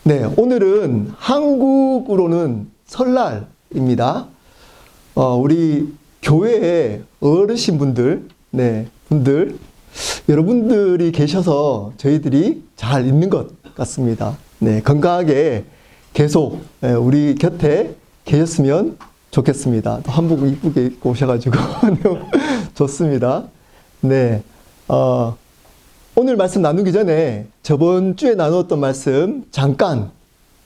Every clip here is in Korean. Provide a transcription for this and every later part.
네, 오늘은 한국으로는 설날입니다. 우리 교회의 어르신분들, 여러분들이 계셔서 저희들이 잘 있는 것 같습니다. 네, 건강하게 계속 우리 곁에 계셨으면 좋겠습니다. 또 한복 이쁘게 입고 오셔가지고 좋습니다. 네, 오늘 말씀 나누기 전에 저번 주에 나누었던 말씀 잠깐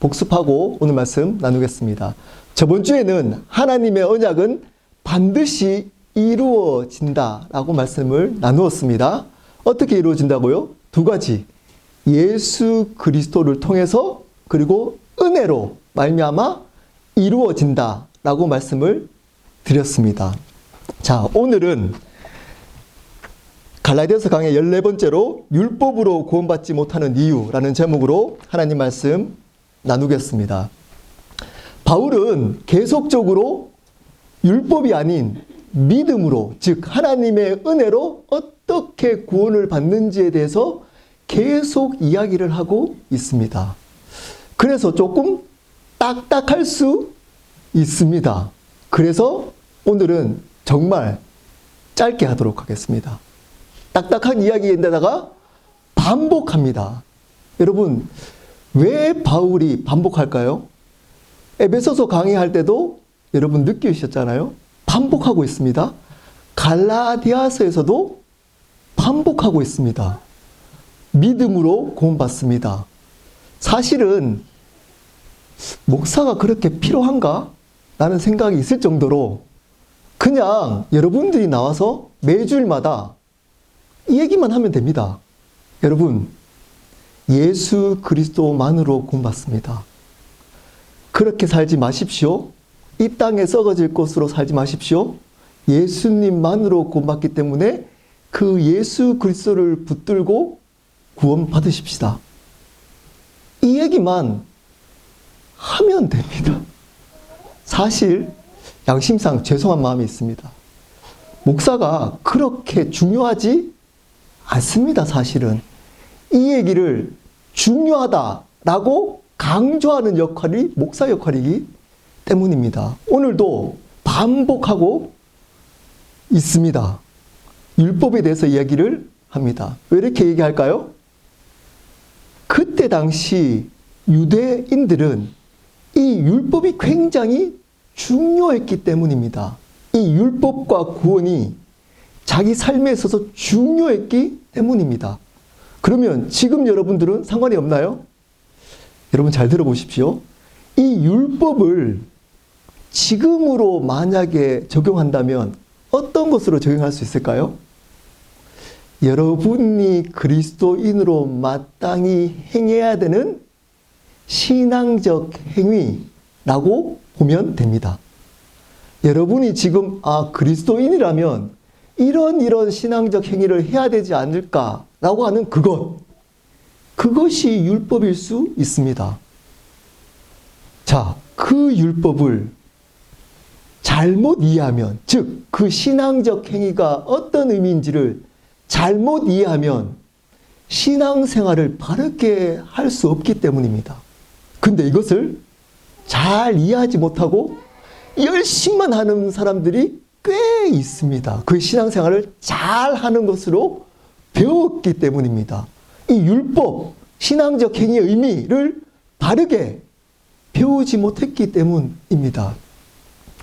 복습하고 오늘 말씀 나누겠습니다. 저번 주에는 하나님의 언약은 반드시 이루어진다라고 말씀을 나누었습니다. 어떻게 이루어진다고요? 두 가지. 예수 그리스도를 통해서 그리고 은혜로 말미암아 이루어진다라고 말씀을 드렸습니다. 자, 오늘은 갈라디아서 강의 14번째로 율법으로 구원받지 못하는 이유라는 제목으로 하나님 말씀 나누겠습니다. 바울은 계속적으로 율법이 아닌 믿음으로, 즉 하나님의 은혜로 어떻게 구원을 받는지에 대해서 계속 이야기를 하고 있습니다. 그래서 조금 딱딱할 수 있습니다. 그래서 오늘은 정말 짧게 하도록 하겠습니다. 딱딱한 이야기인데다가 반복합니다. 여러분, 왜 바울이 반복할까요? 에베소서 강의할 때도 여러분 느끼셨잖아요. 반복하고 있습니다. 갈라디아서에서도 반복하고 있습니다. 믿음으로 구원받습니다. 사실은 목사가 그렇게 필요한가? 라는 생각이 있을 정도로 그냥 여러분들이 나와서 매주일마다 이 얘기만 하면 됩니다. 여러분, 예수 그리스도만으로 구원받습니다. 그렇게 살지 마십시오. 이 땅에 썩어질 것으로 살지 마십시오. 예수님만으로 구원받기 때문에 그 예수 그리스도를 붙들고 구원받으십시다. 이 얘기만 하면 됩니다. 사실 양심상 죄송한 마음이 있습니다. 목사가 그렇게 중요하지 않습니다. 사실은 이 얘기를 중요하다라고 강조하는 역할이 목사 역할이기 때문입니다. 오늘도 반복하고 있습니다. 율법에 대해서 이야기를 합니다. 왜 이렇게 얘기할까요? 그때 당시 유대인들은 이 율법이 굉장히 중요했기 때문입니다. 이 율법과 구원이 자기 삶에 있어서 중요했기 때문입니다. 그러면 지금 여러분들은 상관이 없나요? 여러분 잘 들어보십시오. 이 율법을 지금으로 만약에 적용한다면 어떤 것으로 적용할 수 있을까요? 여러분이 그리스도인으로 마땅히 행해야 되는 신앙적 행위라고 보면 됩니다. 여러분이 지금 그리스도인이라면 이런 신앙적 행위를 해야 되지 않을까라고 하는 그것이 율법일 수 있습니다. 자, 그 율법을 잘못 이해하면, 즉 그 신앙적 행위가 어떤 의미인지를 잘못 이해하면 신앙생활을 바르게 할 수 없기 때문입니다. 근데 이것을 잘 이해하지 못하고 열심만 하는 사람들이 꽤 있습니다. 그 신앙생활을 잘 하는 것으로 배웠기 때문입니다. 이 율법, 신앙적 행위의 의미를 바르게 배우지 못했기 때문입니다.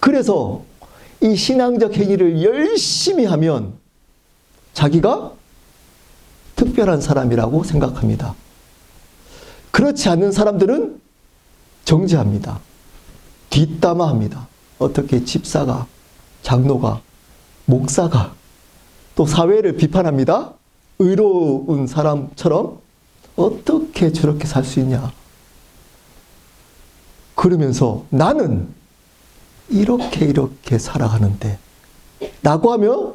그래서 이 신앙적 행위를 열심히 하면 자기가 특별한 사람이라고 생각합니다. 그렇지 않는 사람들은 정죄합니다. 뒷담화합니다. 어떻게 집사가, 장로가, 목사가, 또 사회를 비판합니다. 의로운 사람처럼 어떻게 저렇게 살 수 있냐. 그러면서 나는 이렇게 살아가는데 라고 하며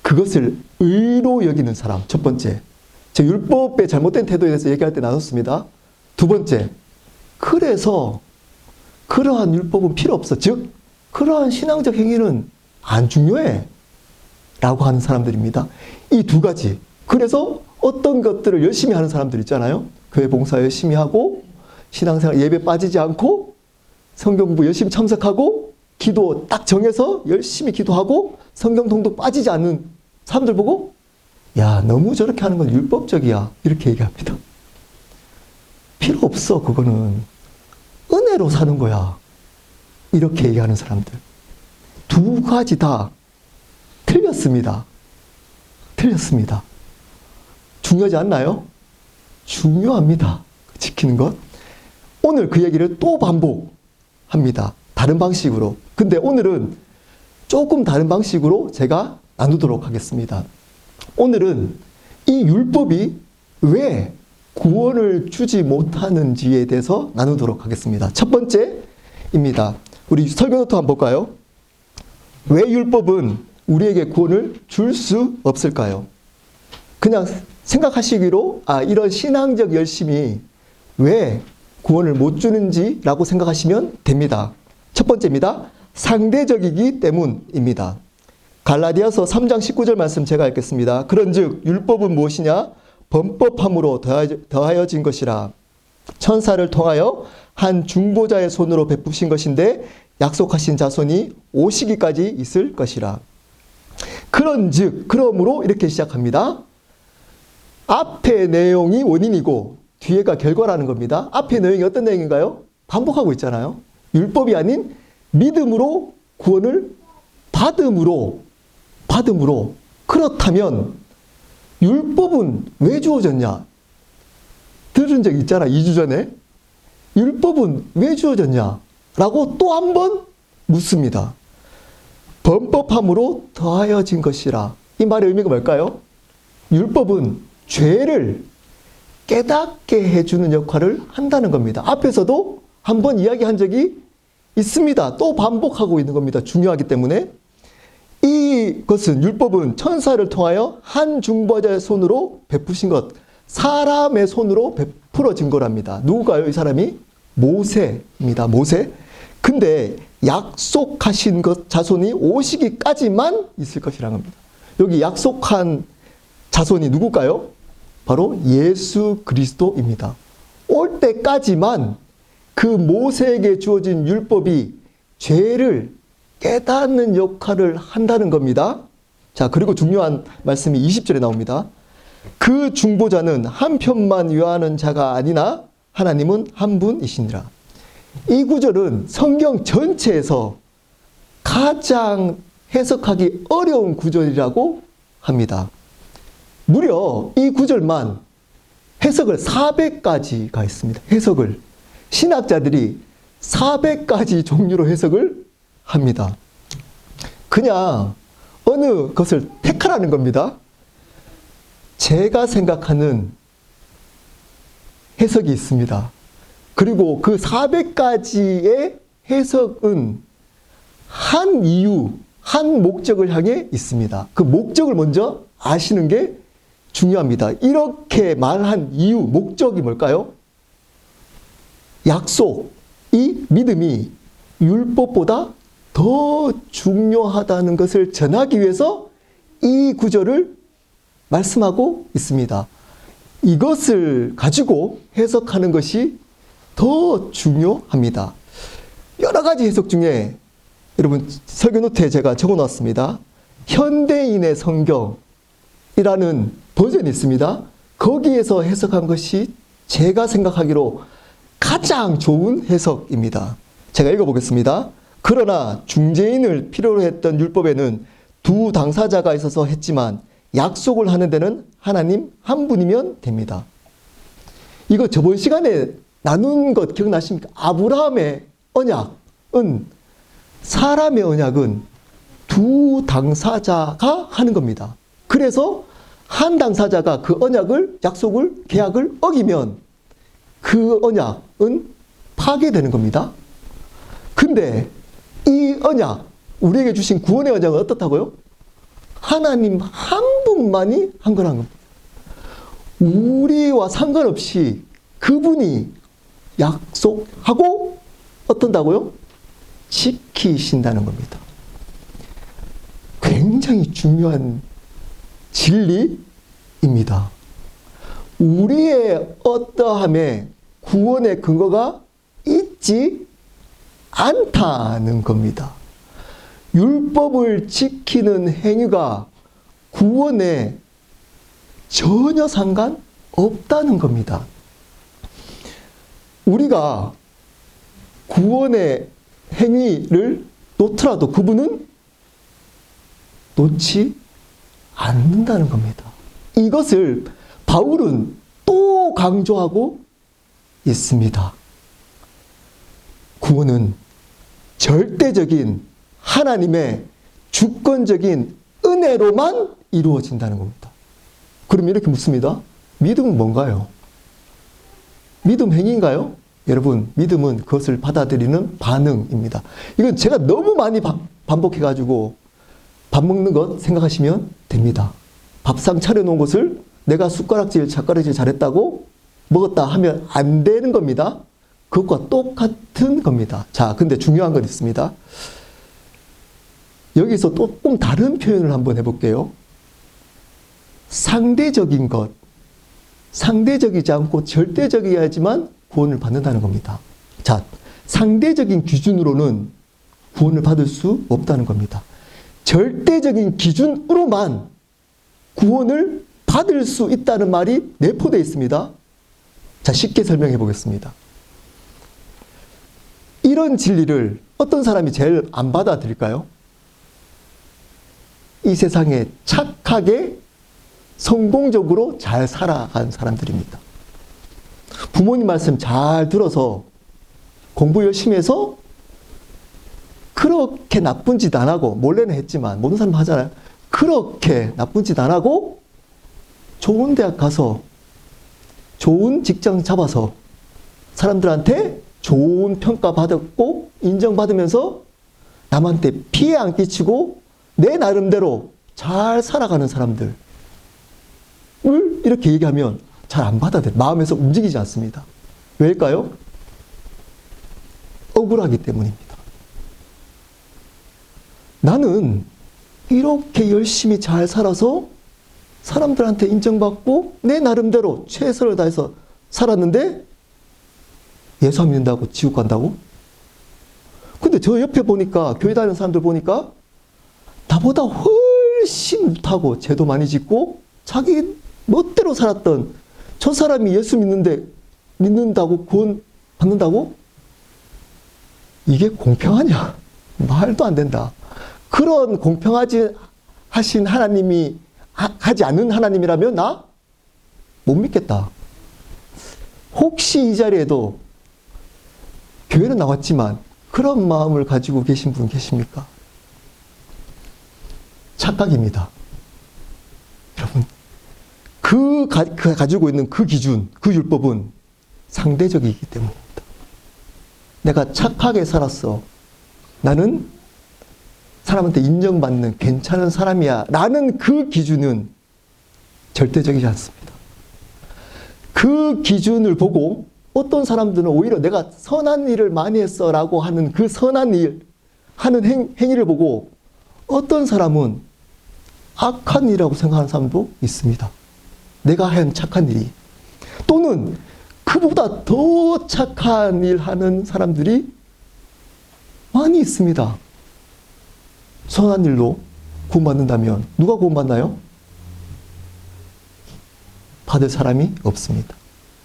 그것을 의로 여기는 사람. 첫 번째, 제 율법의 잘못된 태도에 대해서 얘기할 때 나눴습니다. 두 번째, 그래서 그러한 율법은 필요 없어. 즉 그러한 신앙적 행위는 안 중요해 라고 하는 사람들입니다. 이 두 가지. 그래서 어떤 것들을 열심히 하는 사람들 있잖아요. 교회 봉사 열심히 하고 신앙생활 예배 빠지지 않고 성경 공부 열심히 참석하고 기도 딱 정해서 열심히 기도하고 성경 통독 빠지지 않는 사람들 보고 야, 너무 저렇게 하는 건 율법적이야. 이렇게 얘기합니다. 필요 없어. 그거는 은혜로 사는 거야. 이렇게 얘기하는 사람들. 두 가지 다 틀렸습니다. 틀렸습니다. 중요하지 않나요? 중요합니다. 지키는 것. 오늘 그 얘기를 또 반복합니다. 다른 방식으로. 근데 오늘은 조금 다른 방식으로 제가 나누도록 하겠습니다. 오늘은 이 율법이 왜 구원을 주지 못하는지에 대해서 나누도록 하겠습니다. 첫 번째입니다. 우리 설교노트 한번 볼까요? 왜 율법은 우리에게 구원을 줄 수 없을까요? 그냥 생각하시기로 이런 신앙적 열심이 왜 구원을 못 주는지라고 생각하시면 됩니다. 첫 번째입니다. 상대적이기 때문입니다. 갈라디아서 3장 19절 말씀 제가 읽겠습니다. 그런즉 율법은 무엇이냐? 범법함으로 더하여진 것이라. 천사를 통하여 한 중보자의 손으로 베푸신 것인데 약속하신 자손이 오시기까지 있을 것이라. 그런즉, 그러므로 이렇게 시작합니다. 앞의 내용이 원인이고 뒤에가 결과라는 겁니다. 앞의 내용이 어떤 내용인가요? 반복하고 있잖아요. 율법이 아닌 믿음으로 구원을 받음으로. 그렇다면 율법은 왜 주어졌냐? 들은 적 있잖아, 2주 전에. 율법은 왜 주어졌냐? 라고 또 한 번 묻습니다. 범법함으로 더하여진 것이라. 이 말의 의미가 뭘까요? 율법은 죄를 깨닫게 해주는 역할을 한다는 겁니다. 앞에서도 한 번 이야기한 적이 있습니다. 또 반복하고 있는 겁니다. 중요하기 때문에. 이것은 율법은 천사를 통하여 한 중보자의 손으로 베푸신 것, 사람의 손으로 베풀어진 거랍니다. 누구가요? 이 사람이? 모세입니다. 모세. 근데 약속하신 것 자손이 오시기까지만 있을 것이라는 겁니다. 여기 약속한 자손이 누굴까요? 바로 예수 그리스도입니다. 올 때까지만 그 모세에게 주어진 율법이 죄를 깨닫는 역할을 한다는 겁니다. 자, 그리고 중요한 말씀이 20절에 나옵니다. 그 중보자는 한 편만 위하는 자가 아니나 하나님은 한 분이시니라. 이 구절은 성경 전체에서 가장 해석하기 어려운 구절이라고 합니다. 무려 이 구절만 해석을 400가지가 있습니다. 해석을. 신학자들이 400가지 종류로 해석을 합니다. 그냥 어느 것을 택하라는 겁니다. 제가 생각하는 해석이 있습니다. 그리고 그 400가지의 해석은 한 이유, 한 목적을 향해 있습니다. 그 목적을 먼저 아시는 게 중요합니다. 이렇게 말한 이유, 목적이 뭘까요? 약속, 이 믿음이 율법보다 더 중요하다는 것을 전하기 위해서 이 구절을 말씀하고 있습니다. 이것을 가지고 해석하는 것이 더 중요합니다. 여러 가지 해석 중에 여러분 설교 노트에 제가 적어놨습니다. 현대인의 성경이라는 버전이 있습니다. 거기에서 해석한 것이 제가 생각하기로 가장 좋은 해석입니다. 제가 읽어보겠습니다. 그러나 중재인을 필요로 했던 율법에는 두 당사자가 있어서 했지만 약속을 하는 데는 하나님 한 분이면 됩니다. 이거 저번 시간에 나눈 것 기억나십니까? 아브라함의 언약은, 사람의 언약은 두 당사자가 하는 겁니다. 그래서 한 당사자가 그 언약을, 약속을, 계약을 어기면 그 언약은 파괴되는 겁니다. 근데 이 언약, 우리에게 주신 구원의 언약은 어떻다고요? 하나님 한 분만이 한 거라는 겁니다. 우리와 상관없이 그분이 약속하고 어떤다고요? 지키신다는 겁니다. 굉장히 중요한 진리입니다. 우리의 어떠함에 구원의 근거가 있지 않다는 겁니다. 율법을 지키는 행위가 구원에 전혀 상관없다는 겁니다. 우리가 구원의 행위를 놓더라도 그분은 놓지 않는다는 겁니다. 이것을 바울은 또 강조하고 있습니다. 구원은 절대적인 하나님의 주권적인 은혜로만 이루어진다는 겁니다. 그럼 이렇게 묻습니다. 믿음은 뭔가요? 믿음 행위인가요? 여러분, 믿음은 그것을 받아들이는 반응입니다. 이건 제가 너무 많이 반복해가지고 밥 먹는 것 생각하시면 됩니다. 밥상 차려놓은 것을 내가 숟가락질, 젓가락질 잘했다고 먹었다 하면 안 되는 겁니다. 그것과 똑같은 겁니다. 자, 근데 중요한 건 있습니다. 여기서 조금 다른 표현을 한번 해볼게요. 상대적인 것, 상대적이지 않고 절대적이어야지만 구원을 받는다는 겁니다. 자, 상대적인 기준으로는 구원을 받을 수 없다는 겁니다. 절대적인 기준으로만 구원을 받을 수 있다는 말이 내포되어 있습니다. 자, 쉽게 설명해 보겠습니다. 이런 진리를 어떤 사람이 제일 안 받아들일까요? 이 세상에 착하게 성공적으로 잘 살아간 사람들입니다. 부모님 말씀 잘 들어서 공부 열심히 해서 그렇게 나쁜 짓 안 하고, 몰래는 했지만 모든 사람 하잖아요. 그렇게 나쁜 짓 안 하고 좋은 대학 가서 좋은 직장 잡아서 사람들한테 좋은 평가 받았고 인정받으면서 남한테 피해 안 끼치고 내 나름대로 잘 살아가는 사람들을 이렇게 얘기하면 잘 안 받아들여요. 마음에서 움직이지 않습니다. 왜일까요? 억울하기 때문입니다. 나는 이렇게 열심히 잘 살아서 사람들한테 인정받고 내 나름대로 최선을 다해서 살았는데 예수 안 믿는다고 지옥 간다고? 근데 저 옆에 보니까, 교회 다니는 사람들 보니까 나보다 훨씬 못하고 죄도 많이 짓고 자기 멋대로 살았던 저 사람이 예수 믿는다고 구원 받는다고? 이게 공평하냐? 말도 안 된다. 그런 공평하지 하신 하나님이 하지 않는 하나님이라면 나 못 믿겠다. 혹시 이 자리에도 교회는 나왔지만 그런 마음을 가지고 계신 분 계십니까? 착각입니다. 여러분, 그 가지고 있는 그 기준, 그 율법은 상대적이기 때문입니다. 내가 착하게 살았어. 나는 사람한테 인정받는 괜찮은 사람이야. 라는 그 기준은 절대적이지 않습니다. 그 기준을 보고 어떤 사람들은 오히려 내가 선한 일을 많이 했어 라고 하는 그 선한 일, 하는 행위를 보고 어떤 사람은 악한 일이라고 생각하는 사람도 있습니다. 내가 한 착한 일이. 또는 그보다 더 착한 일 하는 사람들이 많이 있습니다. 선한 일로 구원받는다면 누가 구원받나요? 받을 사람이 없습니다.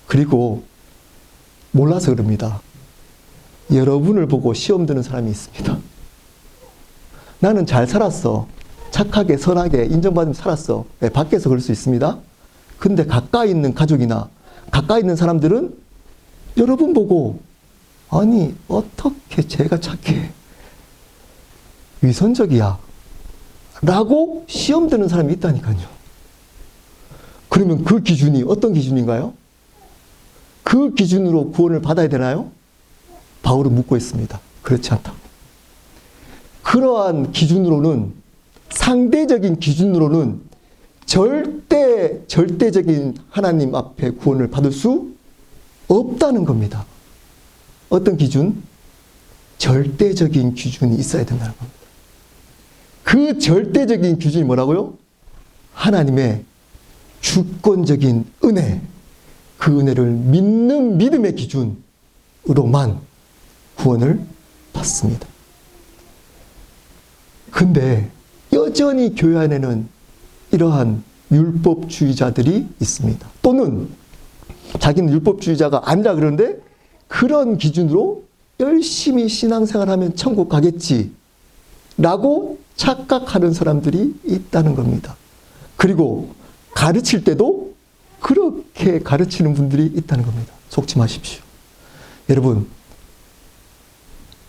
그리고 몰라서 그럽니다. 여러분을 보고 시험 드는 사람이 있습니다. 나는 잘 살았어. 착하게 선하게 인정받으면서 살았어. 네, 밖에서 그럴 수 있습니다. 근데 가까이 있는 가족이나 가까이 있는 사람들은 여러분 보고 아니 어떻게 쟤가 착해? 위선적이야. 라고 시험 드는 사람이 있다니까요. 그러면 그 기준이 어떤 기준인가요? 그 기준으로 구원을 받아야 되나요? 바울은 묻고 있습니다. 그렇지 않다고. 그러한 기준으로는, 상대적인 기준으로는 절대적인 하나님 앞에 구원을 받을 수 없다는 겁니다. 어떤 기준? 절대적인 기준이 있어야 된다는 겁니다. 그 절대적인 기준이 뭐라고요? 하나님의 주권적인 은혜, 그 은혜를 믿는 믿음의 기준으로만 구원을 받습니다. 근데 여전히 교회 안에는 이러한 율법주의자들이 있습니다. 또는 자기는 율법주의자가 아니라 그러는데 그런 기준으로 열심히 신앙생활하면 천국 가겠지 라고 착각하는 사람들이 있다는 겁니다. 그리고 가르칠 때도 그렇게 가르치는 분들이 있다는 겁니다. 속지 마십시오. 여러분,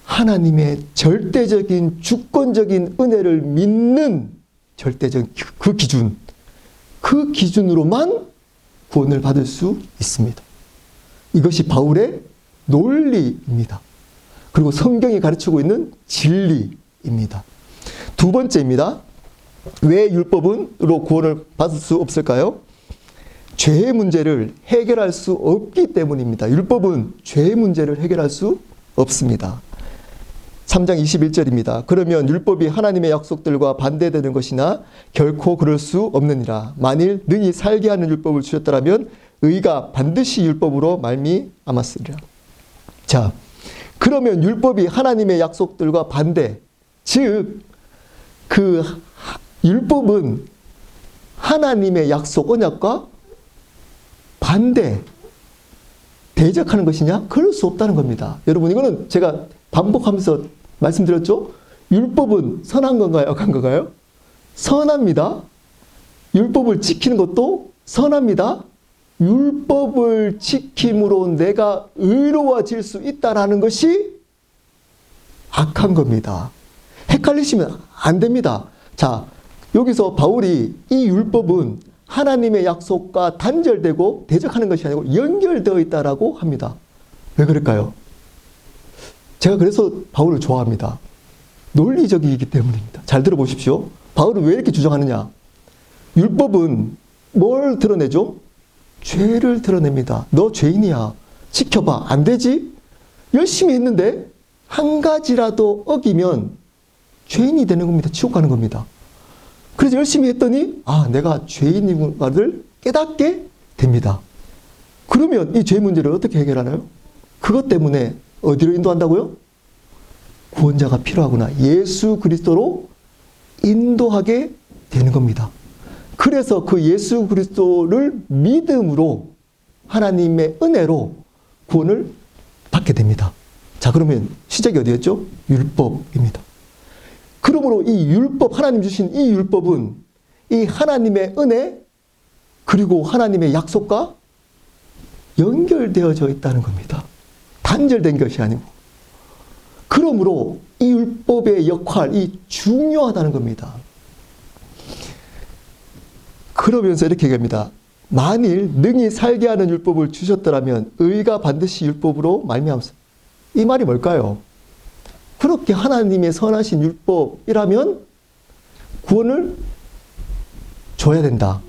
하나님의 절대적인 주권적인 은혜를 믿는 절대적인 그 기준으로만 구원을 받을 수 있습니다. 이것이 바울의 논리입니다. 그리고 성경이 가르치고 있는 진리입니다. 두 번째입니다. 왜 율법으로 구원을 받을 수 없을까요? 죄의 문제를 해결할 수 없기 때문입니다. 율법은 죄의 문제를 해결할 수 없습니다. 3장 21절입니다. 그러면 율법이 하나님의 약속들과 반대되는 것이나 결코 그럴 수 없느니라. 만일 능히 살게 하는 율법을 주셨더라면 의가 반드시 율법으로 말미암았으리라. 자, 그러면 율법이 하나님의 약속들과 반대, 즉 그 율법은 하나님의 약속 언약과 반대, 대적하는 것이냐? 그럴 수 없다는 겁니다. 여러분, 이거는 제가 반복하면서 말씀드렸죠? 율법은 선한 건가요? 악한 건가요? 선합니다. 율법을 지키는 것도 선합니다. 율법을 지킴으로 내가 의로워질 수 있다는 것이 악한 겁니다. 헷갈리시면 안 됩니다. 자, 여기서 바울이 이 율법은 하나님의 약속과 단절되고 대적하는 것이 아니고 연결되어 있다라고 합니다. 왜 그럴까요? 제가 그래서 바울을 좋아합니다. 논리적이기 때문입니다. 잘 들어보십시오. 바울은 왜 이렇게 주장하느냐? 율법은 뭘 드러내죠? 죄를 드러냅니다. 너 죄인이야. 지켜봐. 안 되지? 열심히 했는데 한 가지라도 어기면 죄인이 되는 겁니다. 지옥 가는 겁니다. 그래서 열심히 했더니 내가 죄인인가를 깨닫게 됩니다. 그러면 이 죄 문제를 어떻게 해결하나요? 그것 때문에 어디로 인도한다고요? 구원자가 필요하구나. 예수 그리스도로 인도하게 되는 겁니다. 그래서 그 예수 그리스도를 믿음으로 하나님의 은혜로 구원을 받게 됩니다. 자, 그러면 시작이 어디였죠? 율법입니다. 그러므로 이 율법, 하나님 주신 이 율법은 이 하나님의 은혜 그리고 하나님의 약속과 연결되어져 있다는 겁니다. 단절된 것이 아니고. 그러므로 이 율법의 역할이 중요하다는 겁니다. 그러면서 이렇게 얘기합니다. 만일 능히 살게 하는 율법을 주셨더라면 의가 반드시 율법으로 말미암았습니다. 이 말이 뭘까요? 그렇게 하나님의 선하신 율법이라면 구원을 줘야 된다.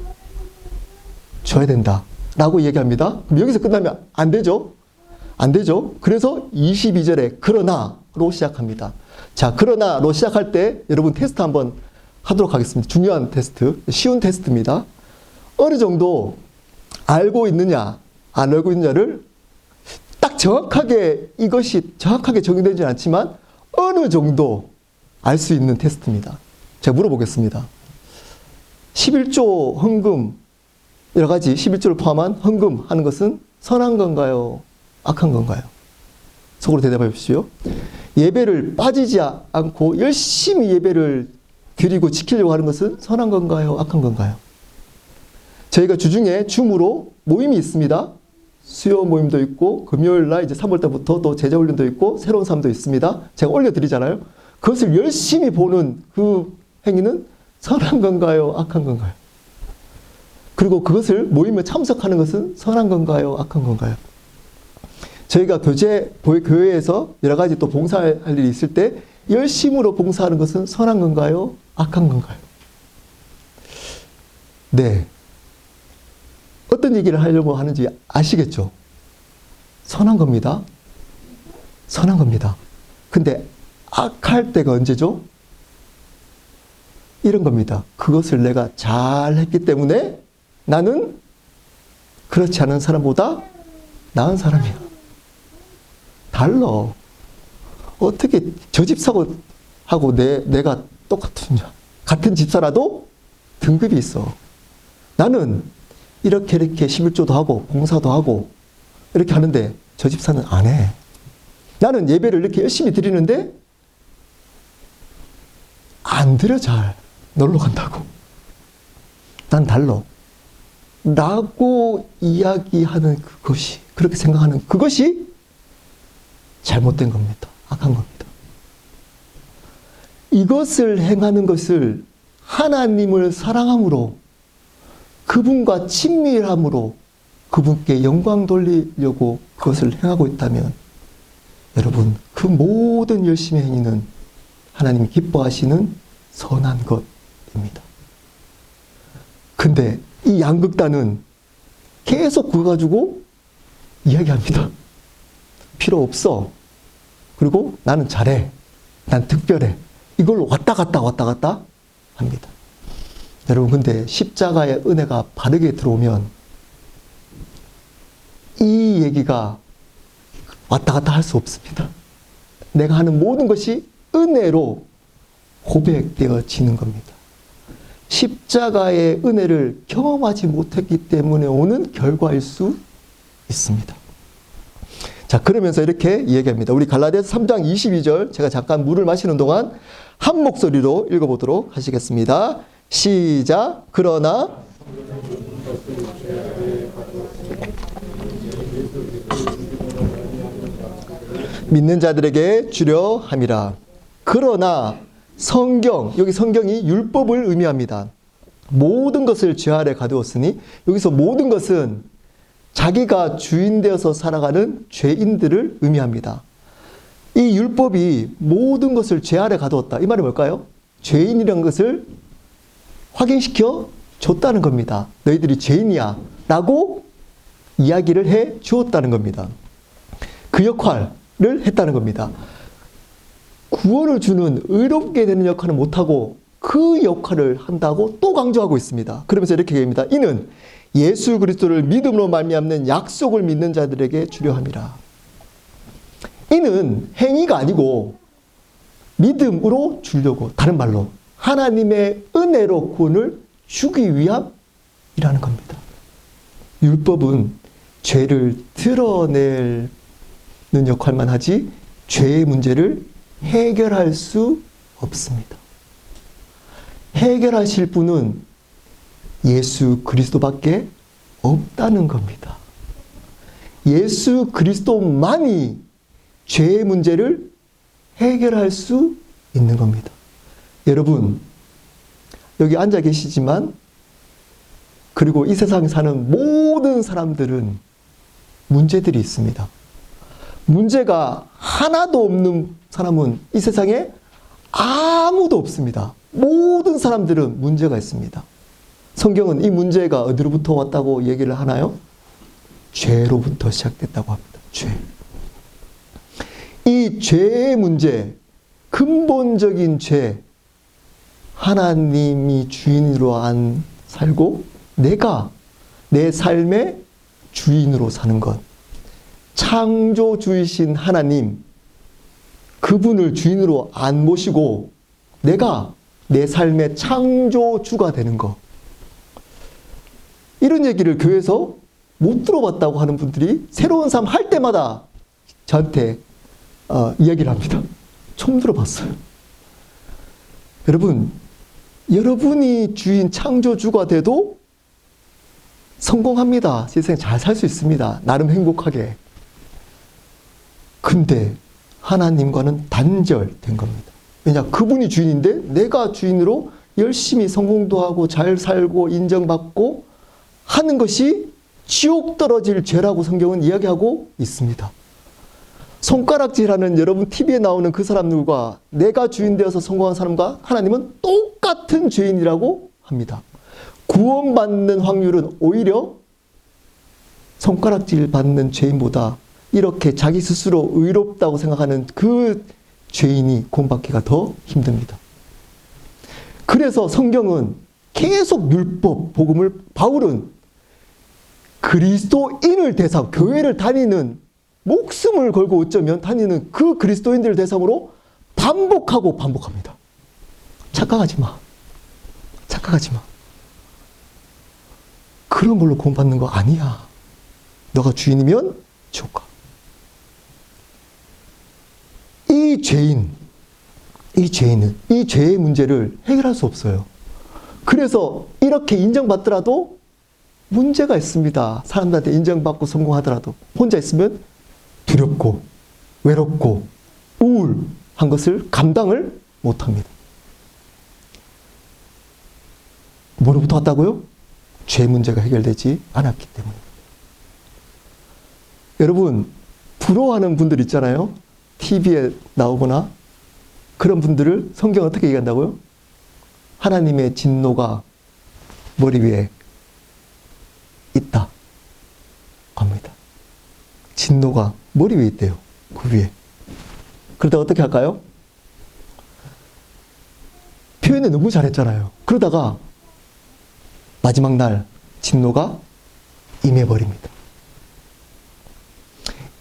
줘야 된다. 라고 얘기합니다. 그럼 여기서 끝나면 안 되죠? 안 되죠? 그래서 22절에 그러나로 시작합니다. 자, 그러나로 시작할 때 여러분 테스트 한번 하도록 하겠습니다. 중요한 테스트, 쉬운 테스트입니다. 어느 정도 알고 있느냐, 안 알고 있느냐를 딱 정확하게 이것이 정확하게 적용되지는 않지만 어느 정도 알 수 있는 테스트입니다. 제가 물어보겠습니다. 11조 헌금, 여러 가지 11조를 포함한 헌금하는 것은 선한 건가요? 악한 건가요? 속으로 대답해 주십시오. 예배를 빠지지 않고 열심히 예배를 드리고 지키려고 하는 것은 선한 건가요? 악한 건가요? 저희가 주중에 줌으로 모임이 있습니다. 수요 모임도 있고 금요일 날 이제 3월 달부터 또 제자 훈련도 있고 새로운 삶도 있습니다. 제가 올려드리잖아요. 그것을 열심히 보는 그 행위는 선한 건가요? 악한 건가요? 그리고 그것을 모임에 참석하는 것은 선한 건가요? 악한 건가요? 저희가 교회에서 여러 가지 또 봉사할 일이 있을 때 열심으로 봉사하는 것은 선한 건가요? 악한 건가요? 네. 어떤 얘기를 하려고 하는지 아시겠죠? 선한 겁니다. 선한 겁니다. 근데 악할 때가 언제죠? 이런 겁니다. 그것을 내가 잘 했기 때문에 나는 그렇지 않은 사람보다 나은 사람이야. 달라. 어떻게 저 집사하고 내가 똑같으냐. 같은 집사라도 등급이 있어. 나는 이렇게 11조도 하고 봉사도 하고 이렇게 하는데 저 집사는 안 해. 나는 예배를 이렇게 열심히 드리는데 안 드려 잘. 놀러 간다고. 난 달라. 라고 이야기하는 그것이, 그렇게 생각하는 그것이 잘못된 겁니다. 악한 겁니다. 이것을 행하는 것을 하나님을 사랑함으로, 그분과 친밀함으로 그분께 영광 돌리려고 그것을 행하고 있다면 여러분, 그 모든 열심의 행위는 하나님이 기뻐하시는 선한 것입니다. 근데 이 양극단은 계속 그거 가지고 이야기합니다. 필요 없어. 그리고 나는 잘해. 난 특별해. 이걸로 왔다 갔다 합니다. 여러분, 근데 십자가의 은혜가 바르게 들어오면 이 얘기가 왔다 갔다 할 수 없습니다. 내가 하는 모든 것이 은혜로 고백되어지는 겁니다. 십자가의 은혜를 경험하지 못했기 때문에 오는 결과일 수 있습니다. 자, 그러면서 이렇게 얘기합니다. 우리 갈라디아서 3장 22절, 제가 잠깐 물을 마시는 동안 한 목소리로 읽어보도록 하시겠습니다. 시작. 그러나 믿는 자들에게 주려 함이라. 그러나 성경, 여기 성경이 율법을 의미합니다. 모든 것을 죄 아래 가두었으니, 여기서 모든 것은 자기가 주인 되어서 살아가는 죄인들을 의미합니다. 이 율법이 모든 것을 죄 아래 가두었다. 이 말은 뭘까요? 죄인이라는 것을 확인시켜 줬다는 겁니다. 너희들이 죄인이야 라고 이야기를 해 주었다는 겁니다. 그 역할을 했다는 겁니다. 구원을 주는 의롭게 되는 역할은 못하고 그 역할을 한다고 또 강조하고 있습니다. 그러면서 이렇게 얘기합니다. 이는 예수 그리스도를 믿음으로 말미암는 약속을 믿는 자들에게 주려 함이라. 이는 행위가 아니고 믿음으로 주려고, 다른 말로 하나님의 은혜로 구원을 주기 위함이라는 겁니다. 율법은 죄를 드러내는 역할만 하지 죄의 문제를 해결할 수 없습니다. 해결하실 분은 예수 그리스도밖에 없다는 겁니다. 예수 그리스도만이 죄의 문제를 해결할 수 있는 겁니다. 여러분, 여기 앉아 계시지만, 그리고 이 세상에 사는 모든 사람들은 문제들이 있습니다. 문제가 하나도 없는 사람은 이 세상에 아무도 없습니다. 모든 사람들은 문제가 있습니다. 성경은 이 문제가 어디로부터 왔다고 얘기를 하나요? 죄로부터 시작됐다고 합니다. 죄. 이 죄의 문제, 근본적인 죄, 하나님이 주인으로 안 살고 내가 내 삶의 주인으로 사는 것, 창조주이신 하나님, 그분을 주인으로 안 모시고 내가 내 삶의 창조주가 되는 것, 이런 얘기를 교회에서 못 들어봤다고 하는 분들이 새로운 삶 할 때마다 저한테 이야기를 합니다. 처음 들어봤어요. 여러분, 여러분이 주인 창조주가 돼도 성공합니다. 세상에 잘 살 수 있습니다. 나름 행복하게. 근데 하나님과는 단절된 겁니다. 왜냐? 그분이 주인인데 내가 주인으로 열심히 성공도 하고 잘 살고 인정받고 하는 것이 지옥 떨어질 죄라고 성경은 이야기하고 있습니다. 손가락질하는 여러분 TV에 나오는 그 사람들과 내가 주인 되어서 성공한 사람과 하나님은 똑같은 죄인이라고 합니다. 구원받는 확률은 오히려 손가락질 받는 죄인보다 이렇게 자기 스스로 의롭다고 생각하는 그 죄인이 구원받기가 더 힘듭니다. 그래서 성경은 계속 율법, 복음을 바울은 그리스도인을 대상, 교회를 다니는, 목숨을 걸고 어쩌면 다니는 그 그리스도인들을 대상으로 반복하고 반복합니다. 착각하지 마. 착각하지 마. 그런 걸로 구원받는 거 아니야. 너가 주인이면 지옥 가. 이 죄인은 이 죄의 문제를 해결할 수 없어요. 그래서 이렇게 인정받더라도 문제가 있습니다. 사람들한테 인정받고 성공하더라도 혼자 있으면 두렵고 외롭고 우울한 것을 감당을 못합니다. 뭐로부터 왔다고요? 죄 문제가 해결되지 않았기 때문입니다. 여러분, 부러워하는 분들 있잖아요. TV에 나오거나 그런 분들을 성경은 어떻게 얘기한다고요? 하나님의 진노가 머리 위에 있다 합니다. 진노가 머리 위에 있대요. 그 위에. 그러다가 어떻게 할까요? 표현을 너무 잘했잖아요. 그러다가 마지막 날 진노가 임해버립니다.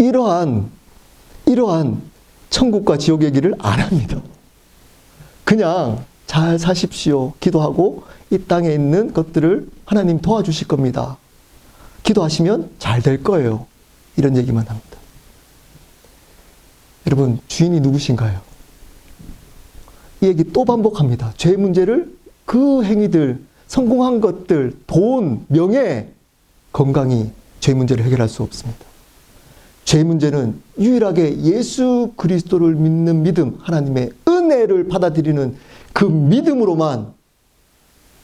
이러한 천국과 지옥 얘기를 안 합니다. 그냥 잘 사십시오. 기도하고 이 땅에 있는 것들을 하나님 도와주실 겁니다. 기도하시면 잘 될 거예요. 이런 얘기만 합니다. 여러분, 주인이 누구신가요? 이 얘기 또 반복합니다. 죄 문제를 그 행위들, 성공한 것들, 돈, 명예, 건강이 죄 문제를 해결할 수 없습니다. 죄 문제는 유일하게 예수 그리스도를 믿는 믿음, 하나님의 은혜를 받아들이는 그 믿음으로만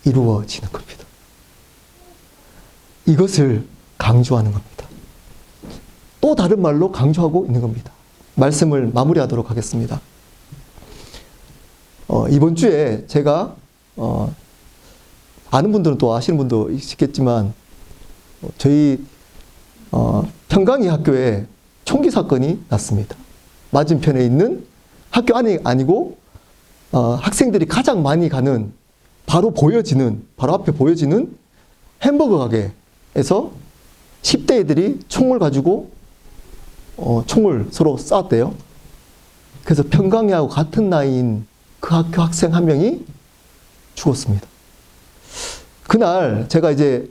이루어지는 겁니다. 이것을 강조하는 겁니다. 또 다른 말로 강조하고 있는 겁니다. 말씀을 마무리하도록 하겠습니다. 이번 주에 제가 아는 분들은 또 아시는 분도 있겠지만 저희 평강이 학교에 총기 사건이 났습니다. 맞은편에 있는 학교 안이 아니고 학생들이 가장 많이 가는 바로 앞에 보여지는 햄버거 가게에서 10대 애들이 총을 가지고 총을 서로 쐈대요. 그래서 평강이하고 같은 나이인 그 학교 학생 한 명이 죽었습니다. 그날 제가 이제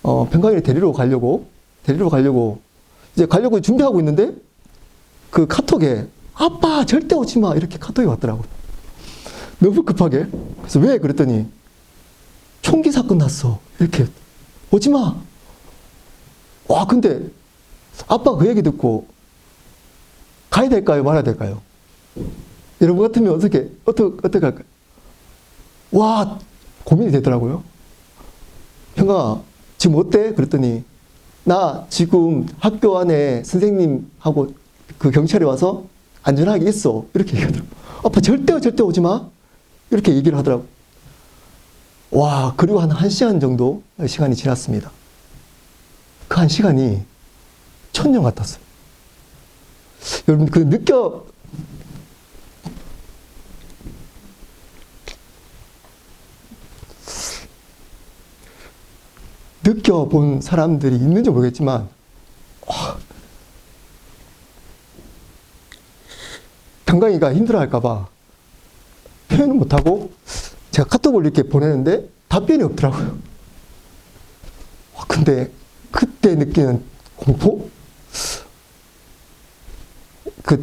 평강이를 데리러 가려고 이제 가려고 준비하고 있는데 그 카톡에 아빠 절대 오지 마 이렇게 카톡이 왔더라고요. 너무 급하게. 그래서 왜? 그랬더니 총기 사건 났어. 이렇게 오지 마. 와, 근데 아빠 그 얘기 듣고 가야 될까요? 말아야 될까요? 여러분 같으면 어떻게 할까요? 와, 고민이 되더라고요. 평강아, 지금 어때? 그랬더니 나 지금 학교 안에 선생님하고 그 경찰이 와서 안전하게 있어. 이렇게 얘기하더라고. 아빠 절대 오지 마. 이렇게 얘기를 하더라고. 와, 그리고 한 1시간 정도 시간이 지났습니다. 그 1시간이 천년 같았어요. 여러분, 느껴본 사람들이 있는지 모르겠지만, 평강이가 힘들어할까봐 표현을 못하고 제가 카톡을 이렇게 보내는데 답변이 없더라고요. 근데 그때 느끼는 공포?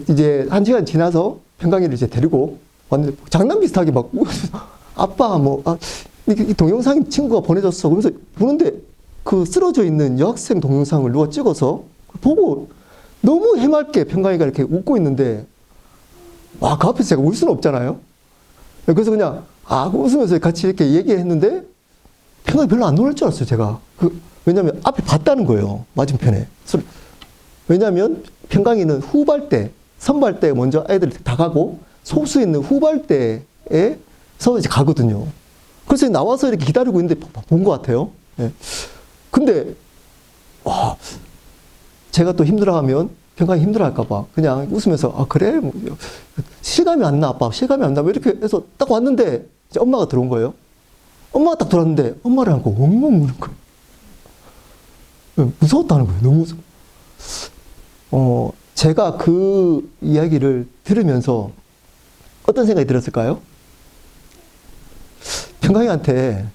이제 1시간 지나서 평강이를 이제 데리고 왔는데 장난 비슷하게 막 아빠 이 동영상 친구가 보내줬어. 그러면서 보는데 그 쓰러져 있는 여학생 동영상을 누가 찍어서 보고 너무 해맑게 평강이가 이렇게 웃고 있는데 그 앞에서 제가 울 수는 없잖아요. 그래서 그냥 웃으면서 같이 이렇게 얘기했는데 평강이 별로 안 놀랄 줄 알았어요, 제가. 왜냐면 앞에 봤다는 거예요, 맞은편에. 왜냐면 평강이는 선발대에 먼저 애들이 다 가고 소수 있는 후발대에서 이제 가거든요. 그래서 나와서 이렇게 기다리고 있는데 본 것 같아요. 예. 근데, 제가 또 힘들어하면 평강이 힘들어할까봐 그냥 웃으면서, 그래? 실감이 안 나, 아빠. 실감이 안 나. 이렇게 해서 딱 왔는데 이제 엄마가 들어온 거예요. 엄마가 딱 들어왔는데 엄마를 안고 엉엉 우는 거예요. 무서웠다는 거예요. 너무 무서워. 제가 그 이야기를 들으면서 어떤 생각이 들었을까요? 평강이한테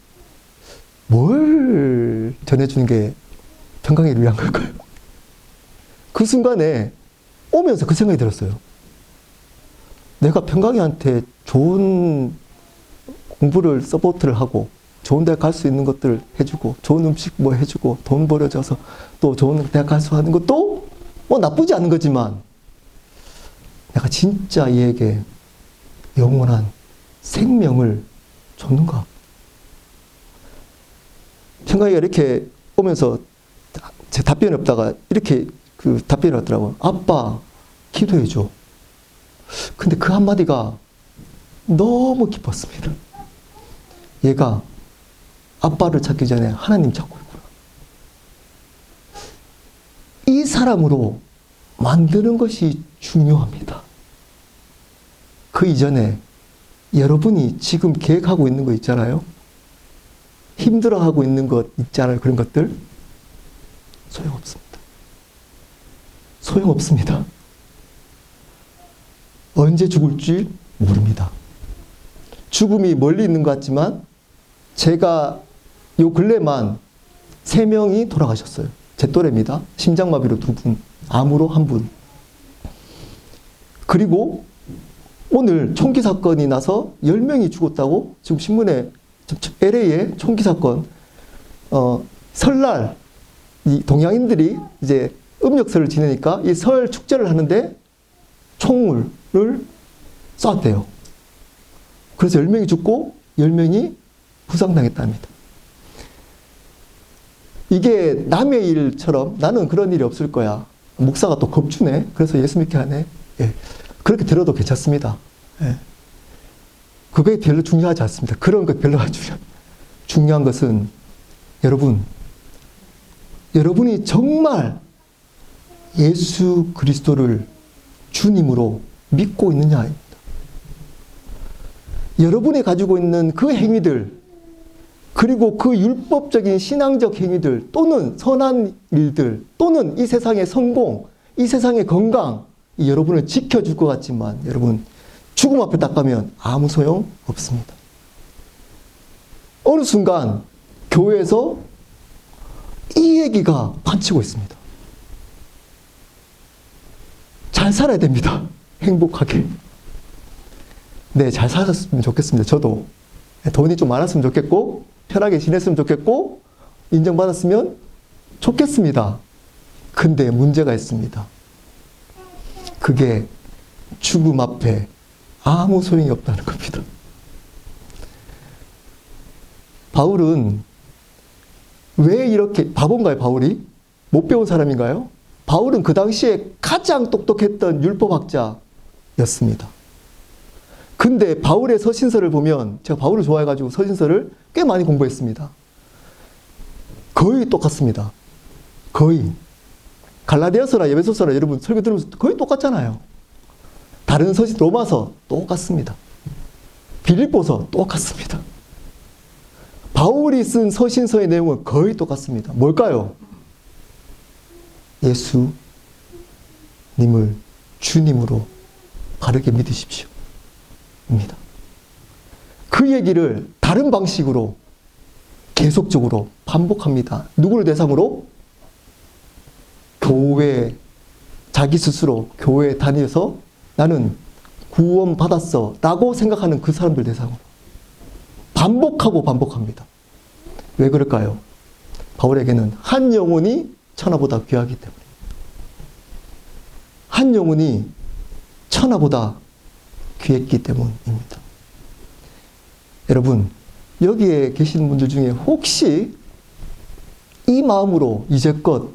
뭘 전해주는 게 평강이를 위한 걸까요? 그 순간에 오면서 그 생각이 들었어요. 내가 평강이한테 좋은 공부를 서포트를 하고 좋은 대학 갈 수 있는 것들 해주고 좋은 음식 뭐 해주고 돈 벌어줘서 또 좋은 대학 갈 수 하는 것도 뭐 나쁘지 않은 거지만 내가 진짜 얘에게 영원한 생명을 줬는가? 평강이가 이렇게 오면서 제 답변이 없다가 이렇게 그 답변이 왔더라고요. 아빠 기도해줘. 근데 그 한마디가 너무 기뻤습니다. 얘가 아빠를 찾기 전에 하나님 찾고 있구나. 이 사람으로 만드는 것이 중요합니다. 그 이전에 여러분이 지금 계획하고 있는 거 있잖아요. 힘들어하고 있는 것 있잖아요. 그런 것들 소용없습니다. 소용없습니다. 언제 죽을지 모릅니다. 죽음이 멀리 있는 것 같지만 제가 요 근래만 3명이 돌아가셨어요. 제 또래입니다. 심장마비로 2분, 암으로 1분. 그리고 오늘 총기 사건이 나서 10명이 죽었다고 지금 신문에 LA에 총기 사건 설날 이 동양인들이 이제 음력설을 지내니까 이 설 축제를 하는데 총을 쐈대요. 그래서 10명이 죽고 10명이 부상당했답니다. 이게 남의 일처럼 나는 그런 일이 없을 거야. 목사가 또 겁주네. 그래서 예수 믿게 하네. 예. 그렇게 들어도 괜찮습니다. 예. 그게 별로 중요하지 않습니다. 그런 것 별로 안 중요한 것은 여러분이 정말 예수 그리스도를 주님으로 믿고 있느냐입니다. 여러분이 가지고 있는 그 행위들, 그리고 그 율법적인 신앙적 행위들, 또는 선한 일들, 또는 이 세상의 성공, 이 세상의 건강, 이 여러분을 지켜줄 것 같지만 여러분 죽음 앞에 딱 가면 아무 소용 없습니다. 어느 순간 교회에서 이 얘기가 판치고 있습니다. 잘 살아야 됩니다. 행복하게. 네, 잘 살았으면 좋겠습니다. 저도 돈이 좀 많았으면 좋겠고 편하게 지냈으면 좋겠고 인정받았으면 좋겠습니다. 근데 문제가 있습니다. 그게 죽음 앞에 아무 소용이 없다는 겁니다. 바울은 왜 이렇게 바본가요? 바울이? 못 배운 사람인가요? 바울은 그 당시에 가장 똑똑했던 율법학자였습니다. 근데 바울의 서신서를 보면 제가 바울을 좋아해가지고 서신서를 꽤 많이 공부했습니다. 거의 똑같습니다. 거의. 갈라디아서나 에베소서나 여러분 설교 들으면서 거의 똑같잖아요. 다른 서신 로마서 똑같습니다. 빌립보서 똑같습니다. 바울이 쓴 서신서의 내용은 거의 똑같습니다. 뭘까요? 예수님을 주님으로 바르게 믿으십시오. 입니다. 그 얘기를 다른 방식으로 계속적으로 반복합니다. 누구를 대상으로? 교회, 자기 스스로 교회에 다녀서 나는 구원 받았어 라고 생각하는 그 사람들 대상으로 반복하고 반복합니다. 왜 그럴까요? 바울에게는 한 영혼이 천하보다 귀하기 때문에. 한 영혼이 천하보다 귀했기 때문입니다. 여러분, 여기에 계신 분들 중에 혹시 이 마음으로 이제껏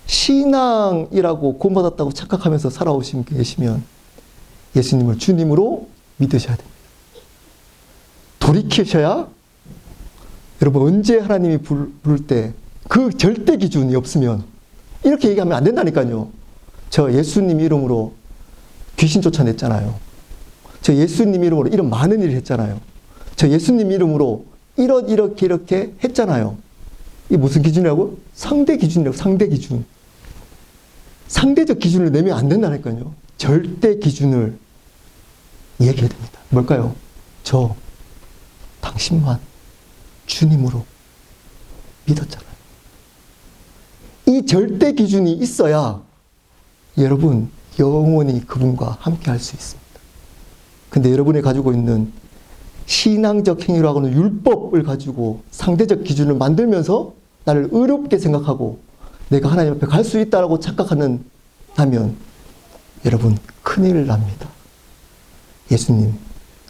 신앙이라고 구원받았다고 착각하면서 살아오신 분 계시면 예수님을 주님으로 믿으셔야 됩니다. 돌이키셔야 여러분 언제 하나님이 부를 때 그 절대 기준이 없으면 이렇게 얘기하면 안 된다니까요. 저 예수님 이름으로 귀신 쫓아냈잖아요. 저 예수님 이름으로 이런 많은 일을 했잖아요. 저 예수님 이름으로 이렇게 했잖아요. 이게 무슨 기준이라고? 상대 기준이라고, 상대 기준. 상대적 기준을 내면 안 된다니까요. 절대 기준을 얘기해야 됩니다. 뭘까요? 저 당신만 주님으로 믿었잖아요. 이 절대 기준이 있어야 여러분 영원히 그분과 함께 할 수 있습니다. 근데 여러분이 가지고 있는 신앙적 행위로 하고는 율법을 가지고 상대적 기준을 만들면서 나를 의롭게 생각하고 내가 하나님 앞에 갈 수 있다고 착각하는 다면 여러분 큰일 납니다. 예수님,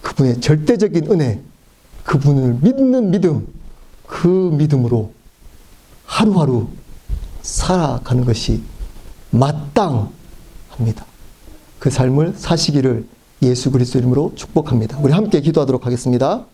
그분의 절대적인 은혜, 그분을 믿는 믿음, 그 믿음으로 하루하루 살아가는 것이 마땅합니다. 그 삶을 사시기를 예수 그리스도 이름으로 축복합니다. 우리 함께 기도하도록 하겠습니다.